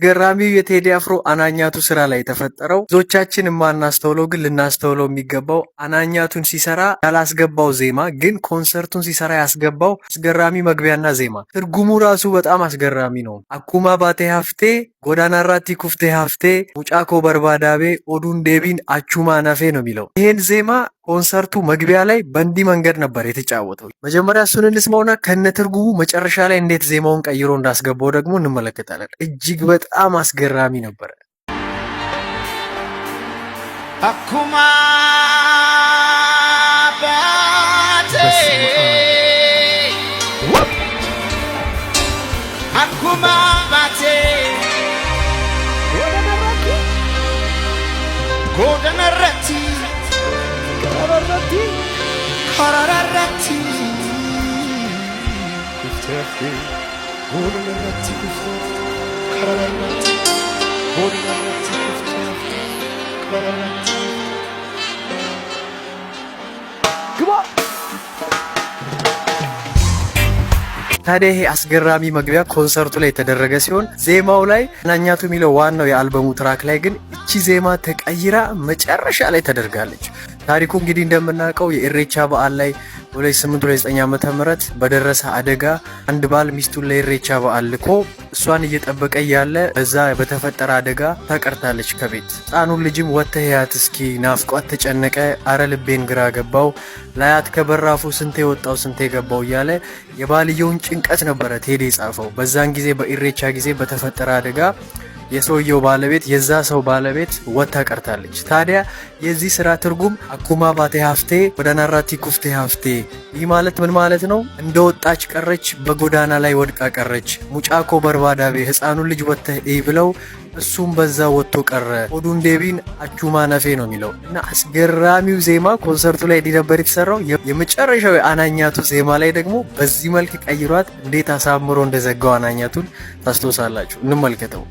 አስገራሚው የቴዲ አፍሮ አናኛቱ ስራ ላይ የተፈጠረው ብዙዎቻችን የማናስተውለው ግን ልናስተውለው የሚገባው አናኛቱን ሲሰራ ያላስገባው ዜማ ግን ኮንሰርቱን ሲሰራ ያስገባው አስገራሚ መግቢያና ዜማ ትርጉሙ ራሱ በጣም አስገራሚ ነው። አኩማ ባቴ ሀፍቴ ጎዳና ራቲ ኩፍቴ ሀፍቴ ሙጫኮ በርባዳቤ ኦዱን ዴቢን አቹማ ነፌ ነው የሚለው። ይሄን ዜማ ኮንሰርቱ መግቢያ ላይ በእንዲህ መንገድ ነበር የተጫወተው። መጀመሪያ እሱን እንስማውና ከነ ትርጉሙ መጨረሻ ላይ እንዴት ዜማውን ቀይሮ እንዳስገባው ደግሞ እንመለከታለን። እጅግ በጣም አስገራሚ ነበረ። አኩማ ባቴ አኩማ ባቴ ጎዳና ራቲ Karararati Kuftefi Karararati Karararati Karararati Come on! ታዲያ ይሄ አስገራሚ መግቢያ ኮንሰርቱ ላይ የተደረገ ሲሆን ዜማው ላይ አናኛቱ የሚለው ዋናው የአልበሙ ትራክ ላይ ግን እቺ ዜማ ተቀይራ መጨረሻ ላይ ተደርጋለች። ታሪኩ እንግዲህ እንደምናውቀው የኢሬቻ በዓል ላይ 2008-2009 ዓመተ ምህረት በደረሰ አደጋ አንድ ባል ሚስቱን ለኢሬቻ በዓል ልኮ እሷን እየጠበቀ ያለ በዛ በተፈጠረ አደጋ ተቀርታለች ከቤት። ህፃኑን ልጅም ወጥተህ ያት እስኪ ናፍቋት ተጨነቀ፣ አረ ልቤን ግራ ገባው፣ ላያት ከበራፉ ስንቴ ወጣው ስንቴ ገባው እያለ የባልየውን ጭንቀት ነበረ ቴዲ የጻፈው። በዛን ጊዜ በኢሬቻ ጊዜ በተፈጠረ አደጋ የሰውየው ባለቤት የዛ ሰው ባለቤት ወጣ ቀርታለች። ታዲያ የዚህ ስራ ትርጉም አኩማ ባቴ ሀፍቴ ጎዳና ራቲ ኩፍቴ ሀፍቴ፣ ይህ ማለት ምን ማለት ነው? እንደወጣች ቀረች፣ በጎዳና ላይ ወድቃ ቀረች። ሙጫኮ በርባዳቤ ህፃኑን ልጅ ወጥተህ እይ ብለው እሱም በዛ ወጥቶ ቀረ። ኦዱን ዴቢን አቹማ ነፌ ነው የሚለው እና አስገራሚው ዜማ ኮንሰርቱ ላይ ነበር የተሰራው። የመጨረሻው የአናኛቱ ዜማ ላይ ደግሞ በዚህ መልክ ቀይሯት እንዴት አሳምሮ እንደዘጋው አናኛቱን ታስታውሳላችሁ። እንመልከተው።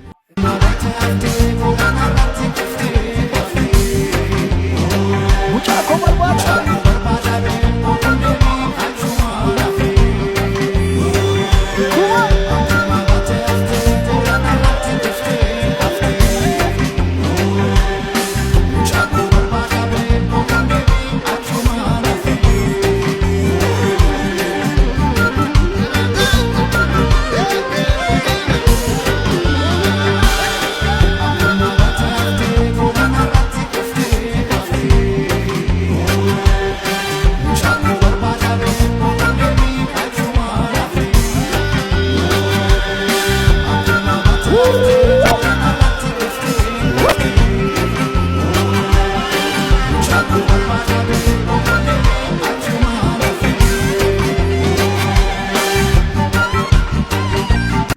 Mucha como el WhatsApp.